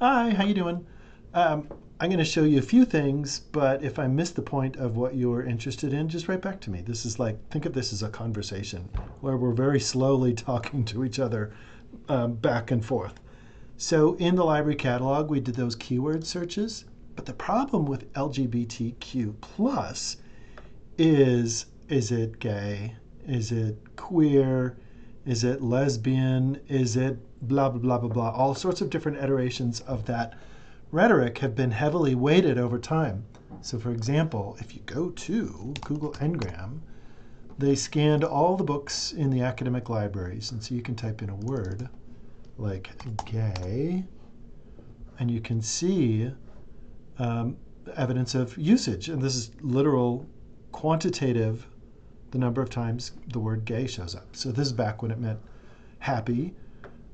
Hi, how you doing? I'm going to show you a few things, but if I miss the point of what you're interested in, just write back to me. This is like, think of this as a conversation where we're very slowly talking to each other back and forth. So in the library catalog, we did those keyword searches, but the problem with LGBTQ plus is it gay? Is it queer? Is it lesbian? Is it blah, blah, blah, blah, blah? All sorts of different iterations of that rhetoric have been heavily weighted over time. So, for example, if you go to Google Ngram, they scanned all the books in the academic libraries. And so you can type in a word like gay, and you can see evidence of usage. And this is literal quantitative, the number of times the word gay shows up. So this is back when it meant happy.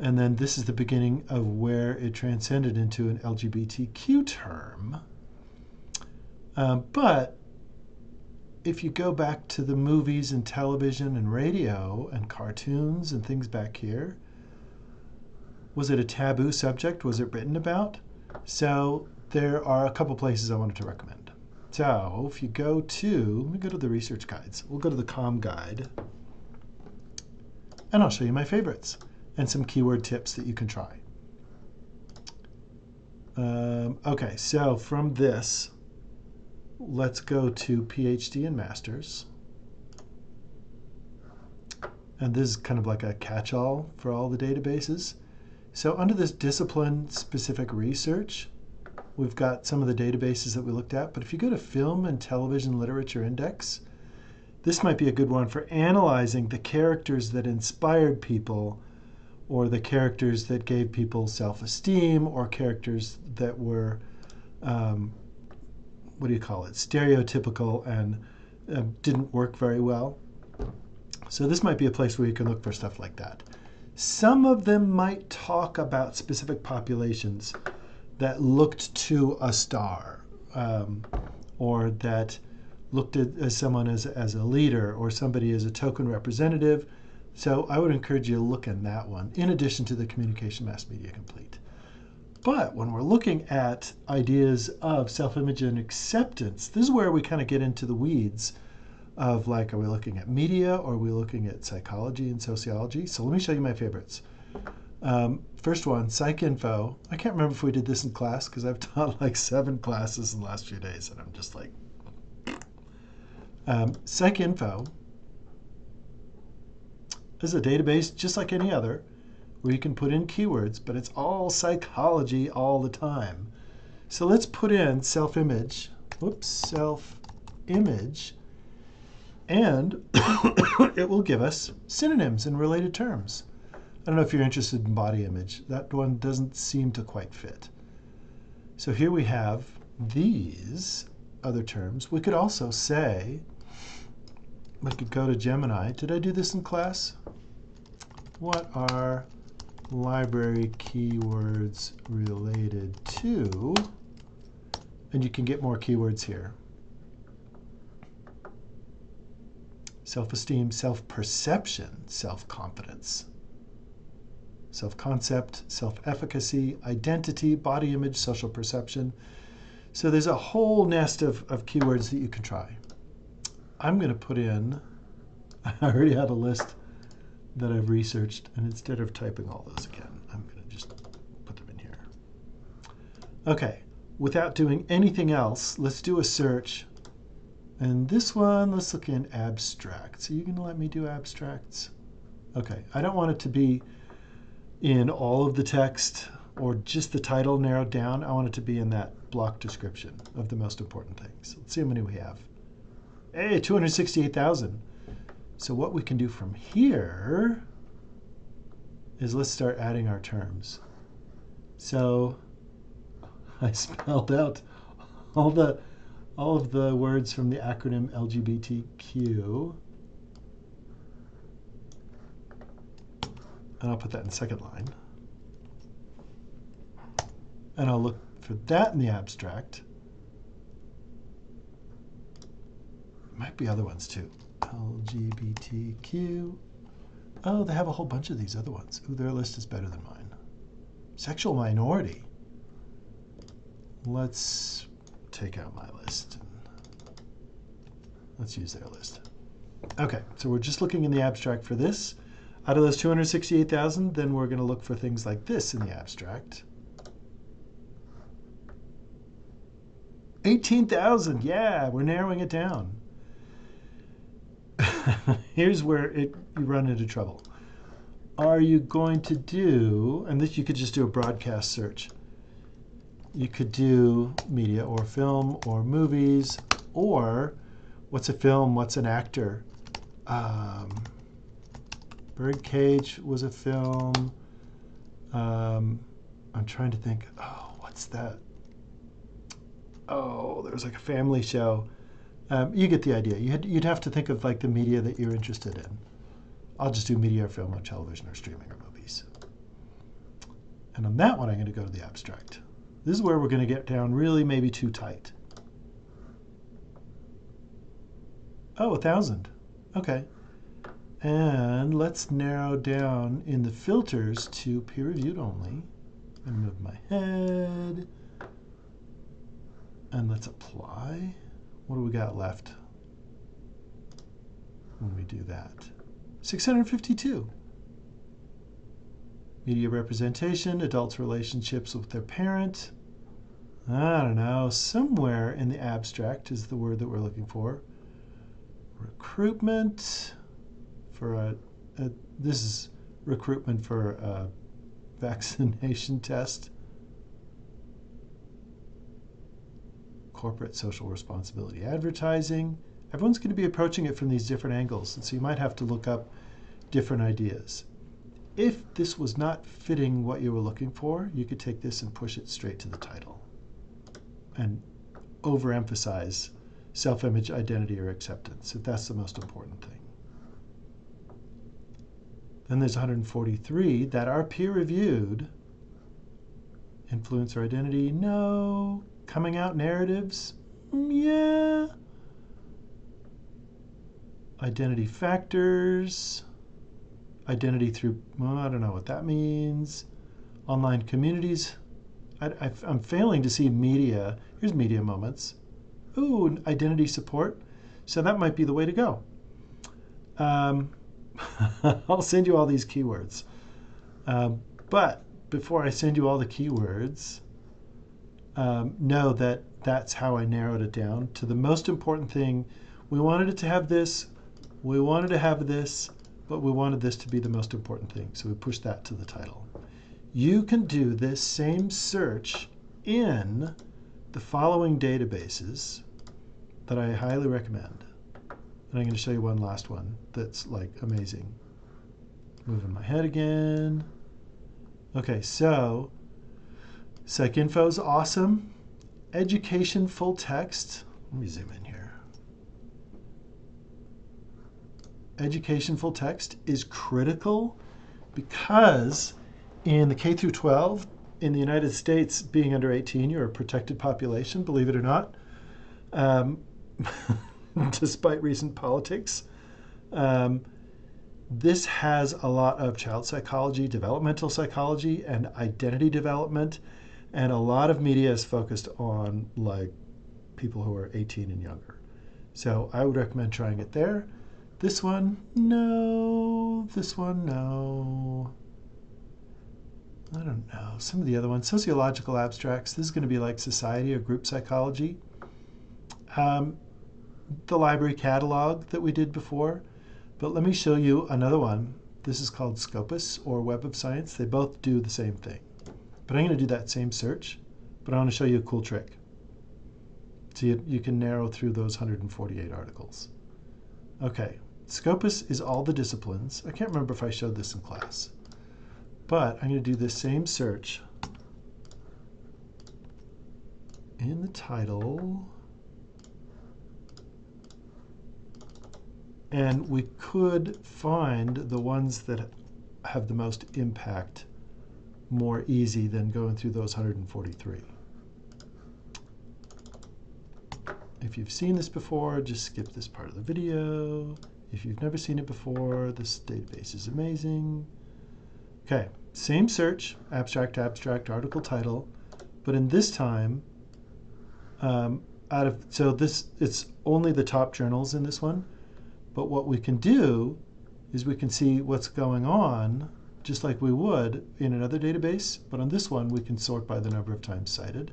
And then this is the beginning of where it transcended into an LGBTQ term. But if you go back to the movies and television and radio and cartoons and things back here, was it a taboo subject? Was it written about? So there are a couple places I wanted to recommend. So if you go to, let me go to the research guides. We'll go to the COM guide, and I'll show you my favorites and some keyword tips that you can try. Okay, so from this, let's go to PhD and Masters. And this is kind of like a catch-all for all the databases. So under this discipline-specific research, we've got some of the databases that we looked at. But if you go to Film and Television Literature Index, this might be a good one for analyzing the characters that inspired people, or the characters that gave people self-esteem, or characters that were, stereotypical and didn't work very well. So this might be a place where you can look for stuff like that. Some of them might talk about specific populations that looked to a star, or that looked at someone as a leader, or somebody as a token representative. So I would encourage you to look in that one, in addition to the Communication Mass Media Complete. But when we're looking at ideas of self-image and acceptance, this is where we kind of get into the weeds of, like, are we looking at media, or are we looking at psychology and sociology? So let me show you my favorites. First one, PsycInfo. I can't remember if we did this in class because I've taught like 7 classes in the last few days, and I'm just like, PsycInfo is a database just like any other where you can put in keywords, but it's all psychology all the time. So let's put in self-image, self-image, and it will give us synonyms and related terms. I don't know if you're interested in body image. That one doesn't seem to quite fit. So here we have these other terms. We could also say, we could go to Gemini. Did I do this in class? What are library keywords related to? And you can get more keywords here. Self-esteem, self-perception, self-confidence, self-concept, self-efficacy, identity, body image, social perception. So there's a whole nest of keywords that you can try. I'm going to put in, I already have a list that I've researched, and instead of typing all those again, I'm going to just put them in here. Okay, without doing anything else, let's do a search. And this one, let's look in abstracts. Are you going to let me do abstracts? Okay, I don't want it to be in all of the text or just the title narrowed down. I want it to be in that block description of the most important things. Let's see how many we have. Hey, 268,000. So what we can do from here is let's start adding our terms. So I spelled out all of the words from the acronym LGBTQ. And I'll put that in the second line. And I'll look for that in the abstract. Might be other ones too. LGBTQ. Oh, they have a whole bunch of these other ones. Ooh, their list is better than mine. Sexual minority. let's take out my list. Let's use their list. Okay, so we're just looking in the abstract for this. Out of those 268,000, then we're going to look for things like this in the abstract. 18,000, yeah, we're narrowing it down. Here's where you run into trouble. Are you going to do, and this you could just do a broadcast search. You could do media or film or movies, or what's a film, what's an actor? Birdcage was a film. I'm trying to think, oh, what's that? Oh, there was like a family show. You get the idea. You'd have to think of like the media that you're interested in. I'll just do media or film or television or streaming or movies. And on that one, I'm going to go to the abstract. This is where we're going to get down really maybe too tight. Oh, 1,000. Okay. And let's narrow down in the filters to peer-reviewed only. And move my head. And let's apply. What do we got left when we do that? 652. Media representation, adults' relationships with their parent. I don't know, somewhere in the abstract is the word that we're looking for. Recruitment for this is recruitment for a vaccination test. Corporate social responsibility advertising. Everyone's going to be approaching it from these different angles, and so you might have to look up different ideas. If this was not fitting what you were looking for, you could take this and push it straight to the title and overemphasize self-image, identity, or acceptance, if that's the most important thing. Then there's 143 that are peer-reviewed. Influencer identity, no. Coming out narratives, yeah. Identity factors, identity through, well, I don't know what that means. Online communities, I'm failing to see media. Here's media moments. Ooh, identity support. So that might be the way to go. I'll send you all these keywords. But before I send you all the keywords, know that that's how I narrowed it down to the most important thing. We wanted it to have this, we wanted to have this, but we wanted this to be the most important thing. So we pushed that to the title. You can do this same search in the following databases that I highly recommend. And I'm going to show you one last one that's like amazing. Moving my head again. Okay, so PsycInfo is awesome. Education full text. Let me zoom in here. Education full text is critical because in the K through 12 in the United States, being under 18, you're a protected population, believe it or not. Despite recent politics. This has a lot of child psychology, developmental psychology, and identity development, and a lot of media is focused on like people who are 18 and younger. So I would recommend trying it there. This one, no. This one, no. I don't know. Some of the other ones, sociological abstracts. This is going to be like society or group psychology. The library catalog that we did before. But let me show you another one. This is called Scopus or Web of Science. They both do the same thing. But I'm going to do that same search, but I want to show you a cool trick. So you can narrow through those 148 articles. Okay, Scopus is all the disciplines. I can't remember if I showed this in class. But I'm going to do this same search in the title. And we could find the ones that have the most impact more easy than going through those 143. If you've seen this before, just skip this part of the video. If you've never seen it before, this database is amazing. Okay, same search, abstract, abstract, article title, but in this time, So this, it's only the top journals in this one. But what we can do is we can see what's going on just like we would in another database. But on this one, we can sort by the number of times cited,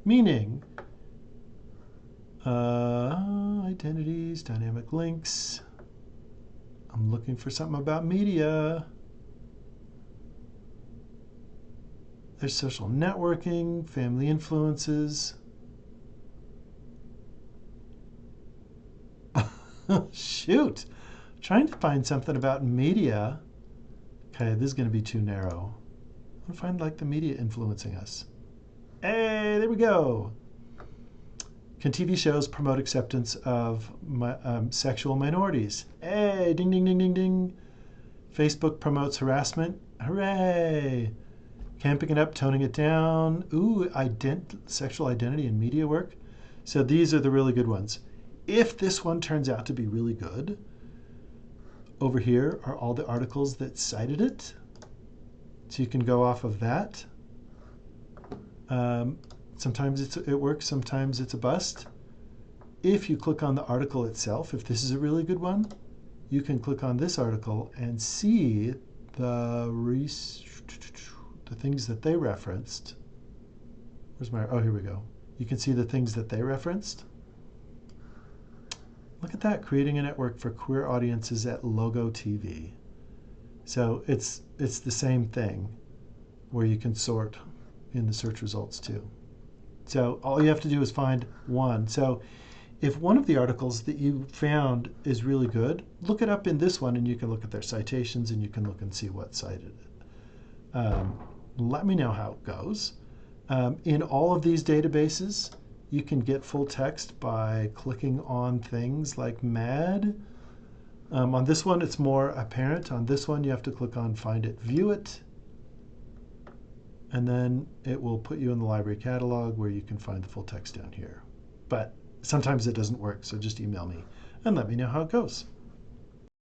meaning identities, dynamic links. I'm looking for something about media. There's social networking, family influences. Shoot, trying to find something about media. Okay, this is going to be too narrow. I want to find like the media influencing us. Hey, there we go. Can TV shows promote acceptance of sexual minorities? Hey, ding, ding, ding, ding, ding. Facebook promotes harassment. Hooray. Camping it up, toning it down. Ooh, sexual identity in media work. So these are the really good ones. If this one turns out to be really good, over here are all the articles that cited it. So you can go off of that. Sometimes it works, sometimes it's a bust. If you click on the article itself, if this is a really good one, you can click on this article and see the things that they referenced. Where's my, oh, here we go. You can see the things that they referenced. Look at that, creating a network for queer audiences at Logo TV. So it's the same thing where you can sort in the search results too. So all you have to do is find one. So if one of the articles that you found is really good, look it up in this one and you can look at their citations and you can look and see what cited it. Let me know how it goes. In all of these databases, you can get full text by clicking on things like MAD. On this one, it's more apparent. On this one, you have to click on Find It, View It. And then it will put you in the library catalog where you can find the full text down here. But sometimes it doesn't work, so just email me and let me know how it goes.